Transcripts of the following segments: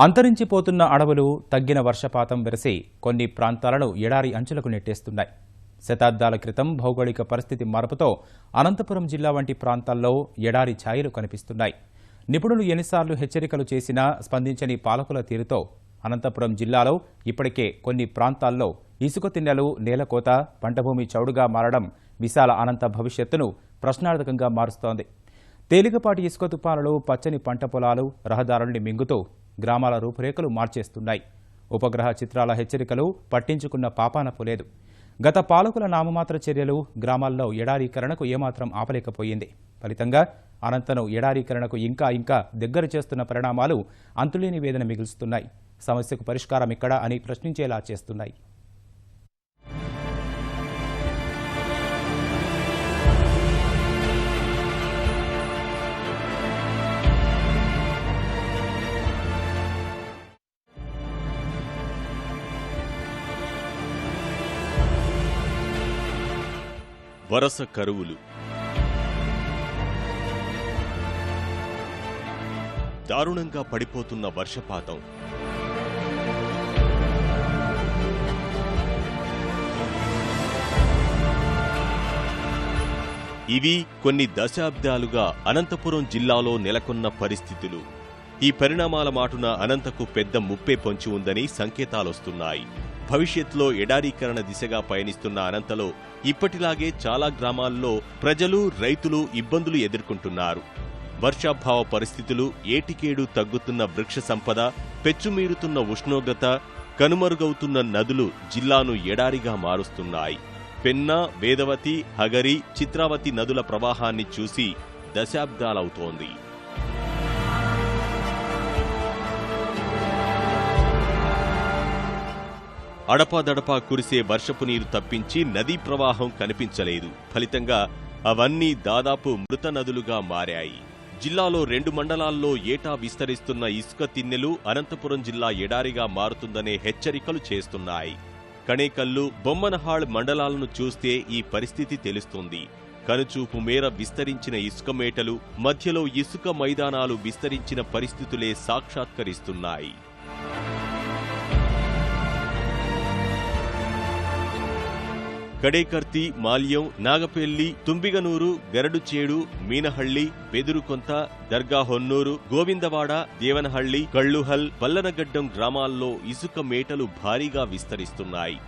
అంతరించిపోతున్న అడవులు, తగ్గిన వర్షపాతం వెరసి కొన్ని ప్రాంతాలను ఎడారి అంచులకు నెట్టేస్తున్నాయి. శతాబ్దాల క్రితం భౌగోళిక పరిస్థితి మార్పుతో అనంతపురం జిల్లా వంటి ప్రాంతాల్లో ఎడారి ఛాయలు కనిపిస్తున్నాయి. నిపుణులు ఎన్నిసార్లు హెచ్చరికలు చేసినా స్పందించని పాలకుల తీరుతో అనంతపురం జిల్లాలో ఇప్పటికే కొన్ని ప్రాంతాల్లో ఇసుక తిన్నెలు, నేలకోత, పంటభూమి చౌడుగా మారడం విశాల అనంత భవిష్యత్తును ప్రశ్నార్థకంగా మారుస్తోంది. తేలికపాటి ఇసుక తుపానులు, పచ్చని పంట పొలాలు, రహదారుల్ని మింగుతూ గ్రామాల రూపురేఖలు మార్చేస్తున్నాయి. ఉపగ్రహ చిత్రాల హెచ్చరికలు పట్టించుకున్న పాపాన పోలేదు. గత పాలకుల నామమాత్ర చర్యలు గ్రామాల్లో ఎడారీకరణకు ఏమాత్రం ఆపలేకపోయింది. ఫలితంగా అనంతను ఎడారీకరణకు ఇంకా దగ్గర చేస్తున్న పరిణామాలు అంతులేని వేదన మిగులుస్తున్నాయి. సమస్యకు పరిష్కారం ఎక్కడా అని ప్రశ్నించేలా చేస్తున్నాయి. వరస కరువులు, దారుణంగా పడిపోతున్న వర్షపాతం, ఇవి కొన్ని దశాబ్దాలుగా అనంతపురం జిల్లాలో నెలకొన్న పరిస్థితులు. ఈ పరిణామాల మాటున అనంతకు పెద్ద ముప్పే పొంచి ఉందని సంకేతాలొస్తున్నాయి. భవిష్యత్తులో ఎడారీకరణ దిశగా పయనిస్తున్న అనంతలో ఇప్పటిలాగే చాలా గ్రామాల్లో ప్రజలు, రైతులు ఇబ్బందులు ఎదుర్కొంటున్నారు. వర్షాభావ పరిస్థితులు, ఏటికేడు తగ్గుతున్న వృక్ష సంపద, పెచ్చుమీరుతున్న ఉష్ణోగ్రత, కనుమరుగవుతున్న నదులు జిల్లాను ఎడారిగా మారుస్తున్నాయి. పెన్నా, వేదవతి, హగరి, చిత్రావతి నదుల ప్రవాహాన్ని చూసి దశాబ్దాలవుతోంది. అడపాదడపా కురిసే వర్షపు నీరు తప్పించి నదీ ప్రవాహం కనిపించలేదు. ఫలితంగా అవన్నీ దాదాపు మృత నదులుగా మారాయి. జిల్లాలో 2 మండలాల్లో ఏటా విస్తరిస్తున్న ఇసుక తిన్నెలు అనంతపురం జిల్లా ఎడారిగా మారుతుందనే హెచ్చరికలు చేస్తున్నాయి. కణేకల్లు, బొమ్మనహాళ్ మండలాలను చూస్తే ఈ పరిస్థితి తెలుస్తుంది. కనుచూపు మేర విస్తరించిన ఇసుక మేటలు, మధ్యలో ఇసుక మైదానాలు విస్తరించిన పరిస్థితులే సాక్షాత్కరిస్తున్నాయి. కడేకర్తి, మాల్యం, నాగపెల్లి, తుంబిగనూరు, గరడుచేడు, మీనహళ్లి, బెదురుకొంత, దర్గాహొన్నూరు, గోవిందవాడ, దేవనహళ్లి, కళ్లుహల్, పల్లనగడ్డం గ్రామాల్లో ఇసుక మేటలు భారీగా విస్తరిస్తున్నాయి.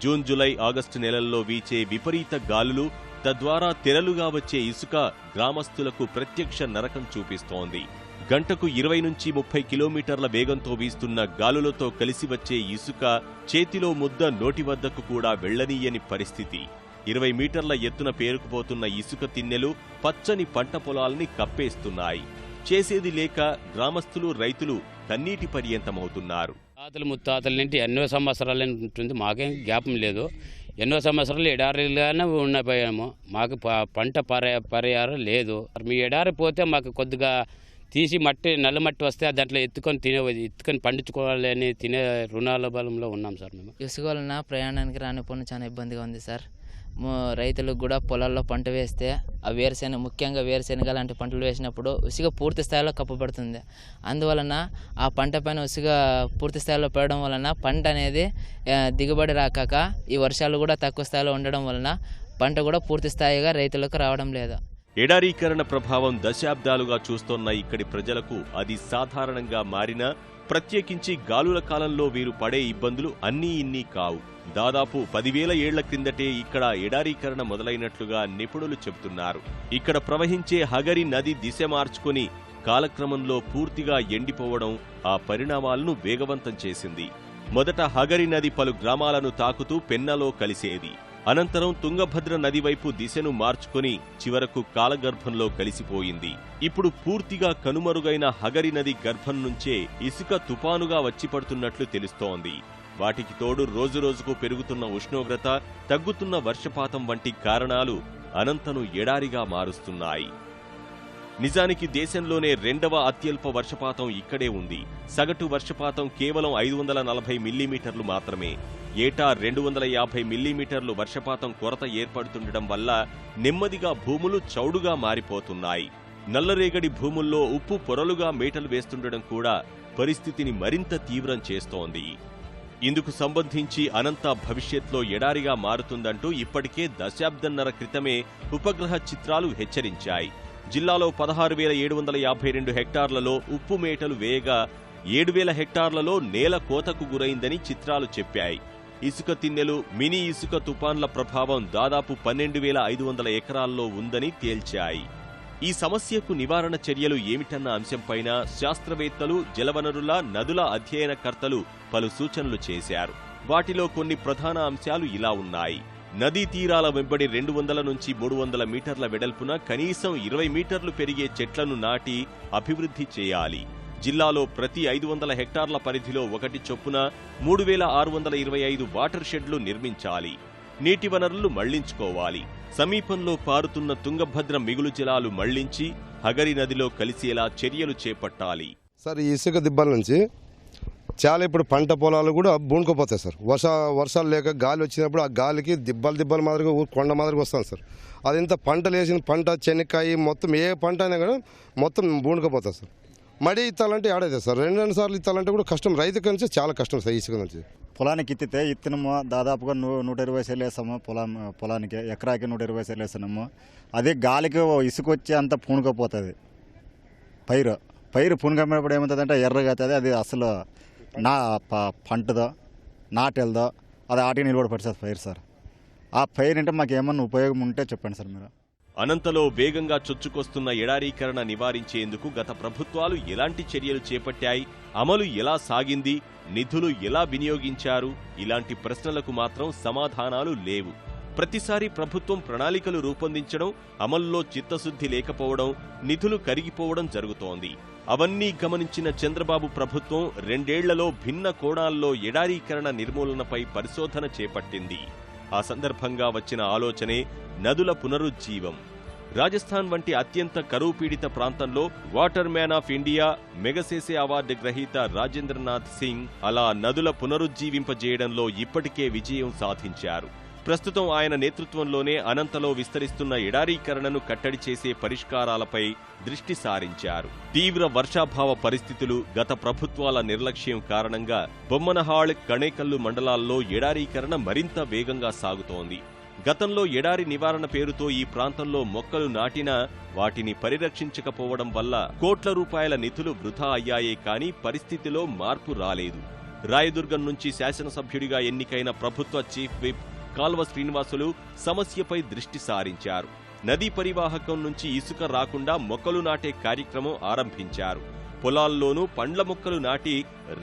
జూన్, జులై, ఆగస్టు నెలల్లో వీచే విపరీత గాలులు, తద్వారా తెరలుగా వచ్చే ఇసుక గ్రామస్తులకు ప్రత్యక్ష నరకం చూపిస్తోంది. గంటకు 20 నుంచి 30 కిలోమీటర్ల వేగంతో వీస్తున్న గాలులతో కలిసి వచ్చే ఇసుక చేతిలో ముద్ద నోటి వద్దకు కూడా వెళ్లనీయని పరిస్థితి. 20 మీటర్ల ఎత్తున పేరుకుపోతున్న ఇసుక తిన్నెలు పచ్చని పంట పొలాల్ని కప్పేస్తున్నాయి. చేసేది లేక గ్రామస్తులు, రైతులు కన్నీటి పర్యంతమవుతున్నారు. తాతలు ముత్తాతల నుండి ఎన్నో సంవత్సరాలు ఉంటుంది. మాకేం జ్ఞాపం లేదు. ఎన్నో సంవత్సరాలు ఎడారిగానే ఉండిపోయాము. మాకు పంట పరిహారం లేదు. మీ ఎడారి పోతే మాకు కొద్దిగా తీసి మట్టి, నల్ల మట్టి వస్తే దాంట్లో ఎత్తుకొని పండించుకోవాలి అని తినే రుణాల బలంలో ఉన్నాం సార్. మేము ఇసుక వలన ప్రయాణానికి రానిపోయిన చాలా ఇబ్బందిగా ఉంది సార్. రైతులకు కూడా పొలాల్లో పంట వేస్తే ఆ వేరుశెనగ, ముఖ్యంగా వేరుశెనగ లాంటి పంటలు వేసినప్పుడు ఇసుక పూర్తి స్థాయిలో కప్పబడుతుంది. అందువలన ఆ పంట పైన ఇసుక పూర్తి స్థాయిలో పడడం వలన పంట అనేది దిగుబడి రాకాక ఈ వర్షాలు కూడా తక్కువ స్థాయిలో ఉండడం వలన పంట కూడా పూర్తి స్థాయిగా రైతులకు రావడం లేదు. ఎడారీకరణ ప్రభావం దశాబ్దాలుగా చూస్తోన్న ఇక్కడి ప్రజలకు అది సాధారణంగా మారినా, ప్రత్యేకించి గాలుల కాలంలో వీరు పడే ఇబ్బందులు అన్నీ ఇన్నీ కావు. దాదాపు 10,000 ఏళ్ల క్రిందటే ఇక్కడ ఎడారీకరణ మొదలైనట్లుగా నిపుణులు చెబుతున్నారు. ఇక్కడ ప్రవహించే హగరి నది దిశ మార్చుకుని కాలక్రమంలో పూర్తిగా ఎండిపోవడం ఆ పరిణామాలను వేగవంతం చేసింది. మొదట హగరి నది పలు గ్రామాలను తాకుతూ పెన్నలో కలిసేది. అనంతరం తుంగభద్ర నది వైపు దిశను మార్చుకుని చివరకు కాలగర్భంలో కలిసిపోయింది. ఇప్పుడు పూర్తిగా కనుమరుగైన హగరి నది గర్భం నుంచే ఇసుక తుపానుగా వచ్చిపడుతున్నట్లు తెలుస్తోంది. వాటికి తోడు రోజురోజుకు పెరుగుతున్న ఉష్ణోగ్రత, తగ్గుతున్న వర్షపాతం వంటి కారణాలు అనంతను ఎడారిగా మారుస్తున్నాయి. నిజానికి దేశంలోనే 2వ అత్యల్ప వర్షపాతం ఇక్కడే ఉంది. సగటు వర్షపాతం కేవలం 540 మిల్లీమీటర్లు మాత్రమే. ఏటా 250 మిల్లీమీటర్లు వర్షపాతం కొరత ఏర్పడుతుండడం వల్ల నెమ్మదిగా భూములు చౌడుగా మారిపోతున్నాయి. నల్లరేగడి భూముల్లో ఉప్పు పొరలుగా మేటలు వేస్తుండడం కూడా పరిస్థితిని మరింత తీవ్రం చేస్తోంది. ఇందుకు సంబంధించి అనంత భవిష్యత్లో ఎడారిగా మారుతుందంటూ ఇప్పటికే దశాబ్దన్నర క్రితమే ఉపగ్రహ చిత్రాలు హెచ్చరించాయి. జిల్లాలో 16,752 హెక్టార్లలో ఉప్పు మేటలు వేయగా 7,000 హెక్టార్లలో నేల కోతకు గురైందని చిత్రాలు చెప్పాయి. ఇసుక తిన్నెలు, మినీ ఇసుక తుపాన్ల ప్రభావం దాదాపు 12,500 ఎకరాల్లో ఉందని తేల్చాయి. ఈ సమస్యకు నివారణ చర్యలు ఏమిటన్న అంశంపైన శాస్త్రవేత్తలు, జలవనరుల, నదుల అధ్యయనకర్తలు పలు సూచనలు చేశారు. వాటిలో కొన్ని ప్రధాన అంశాలు ఇలా ఉన్నాయి. నదీ తీరాల వెంబడి 200 నుంచి 300 మీటర్ల వెడల్పున కనీసం 20 మీటర్లు పెరిగే చెట్లను నాటి అభివృద్ధి చేయాలి. జిల్లాలో ప్రతి 500 హెక్టార్ల పరిధిలో ఒకటి చొప్పున 3,625 వాటర్ షెడ్లు నిర్మించాలి. నీటి వనరులు మళ్లించుకోవాలి. సమీపంలో పారుతున్న తుంగభద్ర మిగులు జలాలు మళ్లించి హగరి నదిలో కలిసేలా చర్యలు చేపట్టాలి. సార్, ఈ ఇసుక దిబ్బల నుంచి చాలా ఇప్పుడు పంట పొలాలు కూడా బూనుకుపోతాయి సార్. వర్షాలు లేక గాలి వచ్చినప్పుడు ఆ గాలికి దిబ్బల మాదిరిగా కొండ మాదిరిగా వస్తుంది సార్. అది ఇంత పంటలు వేసిన పంట, చెనక్కాయ, మొత్తం ఏ పంట అయినా కూడా మొత్తం బూనుకుపోతుంది సార్. మడి ఇత్తాలంటే ఆడైతే సార్ 2 సార్లు ఇత్తాలంటే కూడా కష్టం. రైతుకి నుంచి చాలా కష్టం సార్ ఇసుక నుంచి. పొలానికి ఇత్తితే ఇత్తనము దాదాపుగా 120 సెర్లు వేస్తాము. పొలానికి ఎకరాకి 120 సెర్లు వేస్తున్నాము. అదే గాలికి ఇసుక వచ్చి అంత పూనుకపోతుంది. పైరు పూనుకపోయినప్పుడు ఏమవుతుందంటే ఎర్రగా అవుతుంది. అది అసలు పంటదో నాటెలదో అది ఆటికి నిలబడిపడుతుంది పైరు సార్. ఆ పైరు అంటే మాకు ఏమన్నా ఉపయోగం ఉంటే చెప్పండి సార్ మీరు. అనంతలో వేగంగా చొచ్చుకొస్తున్న ఎడారీకరణ నివారించేందుకు గత ప్రభుత్వాలు ఎలాంటి చర్యలు చేపట్టాయి, అమలు ఎలా సాగింది, నిధులు ఎలా వినియోగించారు, ఇలాంటి ప్రశ్నలకు మాత్రం సమాధానాలు లేవు. ప్రతిసారి ప్రభుత్వం ప్రణాళికలు రూపొందించడం, అమల్లో చిత్తశుద్ధి లేకపోవడం, నిధులు కరిగిపోవడం జరుగుతోంది. అవన్నీ గమనించిన చంద్రబాబు ప్రభుత్వం 2 ఏళ్లలో భిన్న కోణాల్లో ఎడారీకరణ నిర్మూలనపై పరిశోధన చేపట్టింది. ఆ సందర్భంగా వచ్చిన ఆలోచనే నదుల పునరుజ్జీవం. రాజస్థాన్ వంటి అత్యంత కరువు పీడిత ప్రాంతంలో water man of India Magsaysay award గ్రహీత రాజేంద్రనాథ్ సింగ్ అలా నదుల పునరుజ్జీవింపజేయడంలో ఇప్పటికే విజయం సాధించారు. ప్రస్తుతం ఆయన నేతృత్వంలోనే అనంతలో విస్తరిస్తున్న ఎడారీకరణను కట్టడి చేసే పరిష్కారాలపై దృష్టి సారించారు. తీవ్ర వర్షాభావ పరిస్థితులు, గత ప్రభుత్వాల నిర్లక్ష్యం కారణంగా బొమ్మనహాళ్, కణేకల్లు మండలాల్లో ఎడారీకరణ మరింత వేగంగా సాగుతోంది. గతంలో ఎడారి నివారణ పేరుతో ఈ ప్రాంతంలో మొక్కలు నాటినా వాటిని పరిరక్షించకపోవడం వల్ల కోట్ల రూపాయల నిధులు వృధా అయ్యాయే కానీ పరిస్థితిలో మార్పు రాలేదు. రాయదుర్గం నుంచి శాసనసభ్యుడిగా ఎన్నికైన ప్రభుత్వ చీఫ్ విప్ కాల్వ శ్రీనివాసులు సమస్యపై దృష్టి సారించారు. నదీ పరివాహకం నుంచి ఇసుక రాకుండా మొక్కలు నాటే కార్యక్రమం ఆరంభించారు. పొలాల్లోనూ పండ్ల మొక్కలు నాటి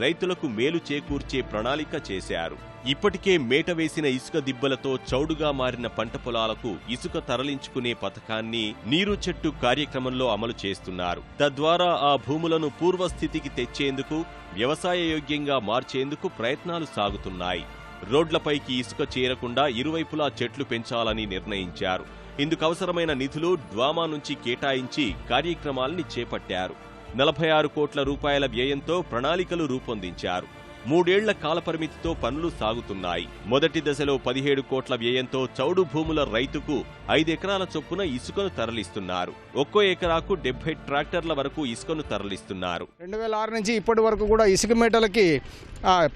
రైతులకు మేలు చేకూర్చే ప్రణాళిక చేశారు. ఇప్పటికే మేట వేసిన ఇసుక దిబ్బలతో చౌడుగా మారిన పంట పొలాలకు ఇసుక తరలించుకునే పథకాన్ని నీరు చెట్టు కార్యక్రమంలో అమలు చేస్తున్నారు. తద్వారా ఆ భూములను పూర్వస్థితికి తెచ్చేందుకు, వ్యవసాయ యోగ్యంగా మార్చేందుకు ప్రయత్నాలు సాగుతున్నాయి. రోడ్లపైకి ఇసుక చేరకుండా ఇరువైపులా చెట్లు పెంచాలని నిర్ణయించారు. ఇందుకవసరమైన నిధులు డ్వామా నుంచి కేటాయించి కార్యక్రమాల్ని చేపట్టారు. 46 కోట్ల రూపాయల వ్యయంతో ప్రణాళికలు రూపొందించారు. 3 ఏళ్ల కాలపరిమితితో పనులు సాగుతున్నాయి. మొదటి దశలో 17 కోట్ల వ్యయంతో చౌడు భూముల రైతుకు 5 ఎకరాల చొప్పున ఇసుకను తరలిస్తున్నారు. ఒక్కో ఎకరాకు 70 ట్రాక్టర్ల వరకు ఇసుకను తరలిస్తున్నారు. 2006 నుంచి ఇప్పటి వరకు కూడా ఇసుక మేటలకి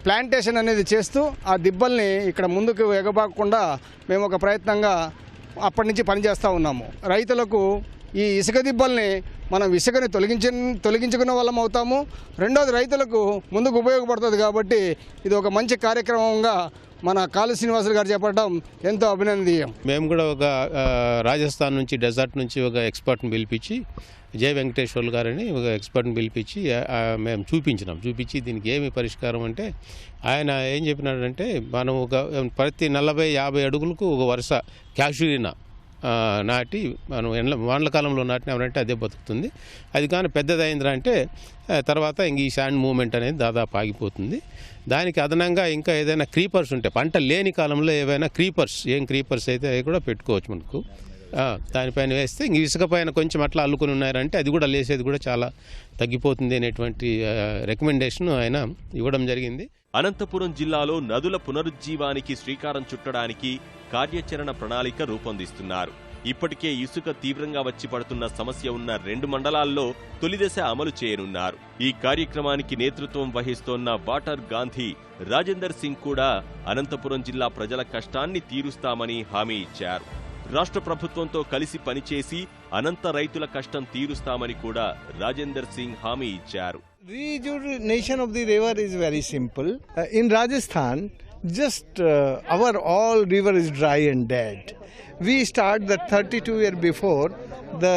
ప్లాంటేషన్ అనేది చేస్తూ ఆ దిబ్బల్ని ఇక్కడ ముందుకు ఎగబాకుండా మేము ఒక ప్రయత్నంగా అప్పటి నుంచి పనిచేస్తూ ఉన్నాము. రైతులకు ఈ ఇసుక దిబ్బల్ని మనం ఇసుకని తొలగించుకునే వాళ్ళం అవుతాము. రెండోది రైతులకు ముందుకు ఉపయోగపడుతుంది. కాబట్టి ఇది ఒక మంచి కార్యక్రమంగా మన కాళీ శ్రీనివాసులు గారు చెప్పడం ఎంతో అభినందనీయం. మేము కూడా ఒక రాజస్థాన్ నుంచి డెజర్ట్ నుంచి ఒక ఎక్స్పర్ట్ని పిలిపించి, జయ వెంకటేశ్వర్లు గారని ఒక ఎక్స్పర్ట్ని పిలిపించి మేము చూపించి దీనికి ఏమి పరిష్కారం అంటే ఆయన ఏం చెప్పినాడంటే మనం ఒక ప్రతి 40-50 అడుగులకు ఒక వరుస క్యాషురీనా నాటి మనం వానకాలంలో నాటినామంటే అదే బతుకుతుంది. అది కానీ పెద్దదైందిరా అంటే తర్వాత ఇంక ఈ శాండ్ మూవ్మెంట్ అనేది దాదాపు ఆగిపోతుంది. దానికి అదనంగా ఇంకా ఏదైనా క్రీపర్స్ ఉంటే పంట లేని కాలంలో ఏవైనా క్రీపర్స్ అయితే అవి కూడా పెట్టుకోవచ్చు మనకు. దానిపైన వేస్తే ఇంక ఇసుక పైన కొంచెం అట్లా అల్లుకొని ఉన్నారంటే అది కూడా లేసేది కూడా చాలా తగ్గిపోతుంది అనేటువంటి రికమెండేషన్ ఆయన ఇవ్వడం జరిగింది. అనంతపురం జిల్లాలో నదుల పునరుజ్జీవానికి శ్రీకారం చుట్టడానికి కార్యాచరణ ప్రణాళిక రూపొందిస్తున్నారు. ఇప్పటికే ఇసుక తీవ్రంగా వచ్చి పడుతున్న సమస్య ఉన్న 2 మండలాల్లో తొలిదశ అమలు చేయనున్నారు. ఈ కార్యక్రమానికి నేతృత్వం వహిస్తోన్న వాటర్ గాంధీ రాజేందర్ సింగ్ కూడా అనంతపురం జిల్లా ప్రజల కష్టాన్ని తీరుస్తామని హామీ ఇచ్చారు. రాష్ట్ర ప్రభుత్వంతో కలిసి పనిచేసి అనంత రైతుల కష్టం తీరుస్తామని కూడా రాజేందర్ సింగ్ హామీ ఇచ్చారు. Rejuvenation of the river is very simple. In Rajasthan, just our all river is dry and dead. We start the 32 year before the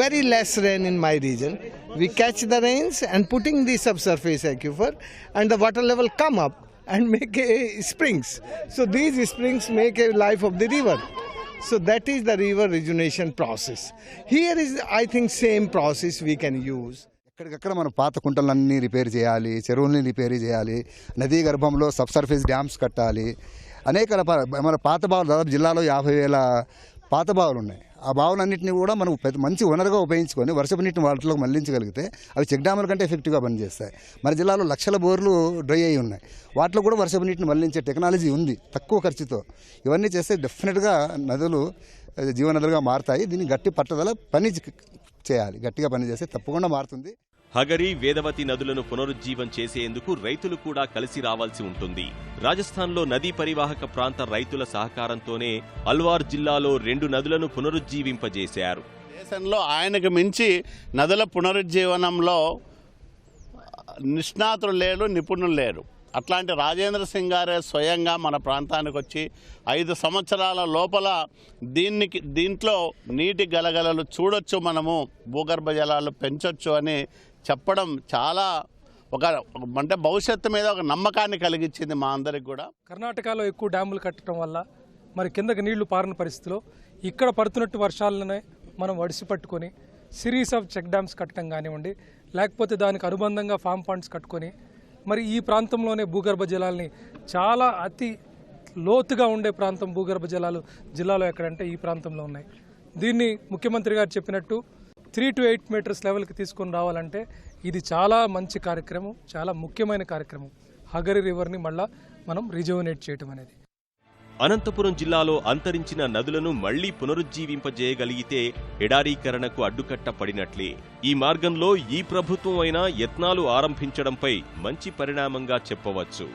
very less rain in my region. We catch the rains and putting the subsurface aquifer and the water level come up and make springs. So these springs make a life of the river. So that is the river rejuvenation process. Here is, I think, same process we can use. ఎక్కడికక్కడ మనం పాత కుంటలన్నీ repair చేయాలి, చెరువుల్ని repair చేయాలి, నదీ గర్భంలో subsurface dams కట్టాలి. అనేక మన పాత బావులు దాదాపు జిల్లాలో 50,000 పాత బావులు ఉన్నాయి. ఆ బావులన్నింటినీ కూడా మనం మంచి వనరుగా ఉపయోగించుకొని వర్షపు నీటిని వాటిలోకి మళ్లించగలిగితే అవి చెక్ డ్యాముల కంటే ఎఫెక్టివ్గా పనిచేస్తాయి. మన జిల్లాలో లక్షల బోర్లు డ్రై అయి ఉన్నాయి. వాటిలో కూడా వర్షపు నీటిని మళ్లించే టెక్నాలజీ ఉంది తక్కువ ఖర్చుతో. ఇవన్నీ చేస్తే డెఫినెట్గా నదులు జీవనదులుగా మారుతాయి. దీన్ని గట్టి పట్టుదల పని చేయాలి. గట్టిగా పని చేస్తే తప్పకుండా మారుతుంది. హగరి, వేదవతి నదులను పునరుజ్జీవం చేసేందుకు రైతులు కూడా కలిసి రావాల్సి ఉంటుంది. రాజస్థాన్లో నదీ పరివాహక ప్రాంత రైతుల సహకారంతోనే అల్వార్ జిల్లాలో 2 నదులను పునరుజ్జీవింపజేశారు. దేశంలో ఆయనకు మించి నదుల పునరుజ్జీవనంలో నిష్ణాతులు లేరు, నిపుణులు లేరు. అట్లాంటి రాజేంద్ర సింగ్ గారే స్వయంగా మన ప్రాంతానికి వచ్చి 5 సంవత్సరాల లోపల దీంట్లో నీటి గలగలలు చూడొచ్చు, మనము భూగర్భ జలాలు పెంచొచ్చు అని చెప్పడం చాలా అంటే భవిష్యత్తు మీద ఒక నమ్మకాన్ని కలిగించింది మా అందరికి కూడా. కర్ణాటకలో ఎక్కువ డ్యాములు కట్టడం వల్ల మరి కిందకి నీళ్లు పారిన పరిస్థితిలో ఇక్కడ పడుతున్నట్టు వర్షాలనే మనం వడిసి పట్టుకొని సిరీస్ ఆఫ్ చెక్ డ్యామ్స్ కట్టడం కానివ్వండి, లేకపోతే దానికి అనుబంధంగా ఫామ్ పాండ్స్ కట్టుకొని మరి ఈ ప్రాంతంలోనే భూగర్భ జలాల్ని చాలా అతి లోతుగా ఉండే ప్రాంతం భూగర్భ జలాలు జిల్లాలో ఎక్కడంటే ఈ ప్రాంతంలో ఉన్నాయి. దీన్ని ముఖ్యమంత్రి గారు చెప్పినట్టు 3 to 8 మీటర్స్ లెవెల్కి తీసుకొని రావాలంటే ఇది చాలా మంచి కార్యక్రమం, చాలా ముఖ్యమైన కార్యక్రమం. హగరి రివర్ని మళ్ళా మనం రిజువనేట్ చేయటం అనేది. అనంతపురం జిల్లాలో అంతరించిన నదులను మళ్లీ పునరుజ్జీవింపజేయగలిగితే ఎడారీకరణకు అడ్డుకట్ట పడినట్లే. ఈ మార్గంలో ఈ ప్రభుత్వం అయినా యత్నాలు ఆరంభించడంపై మంచి పరిణామంగా చెప్పవచ్చు.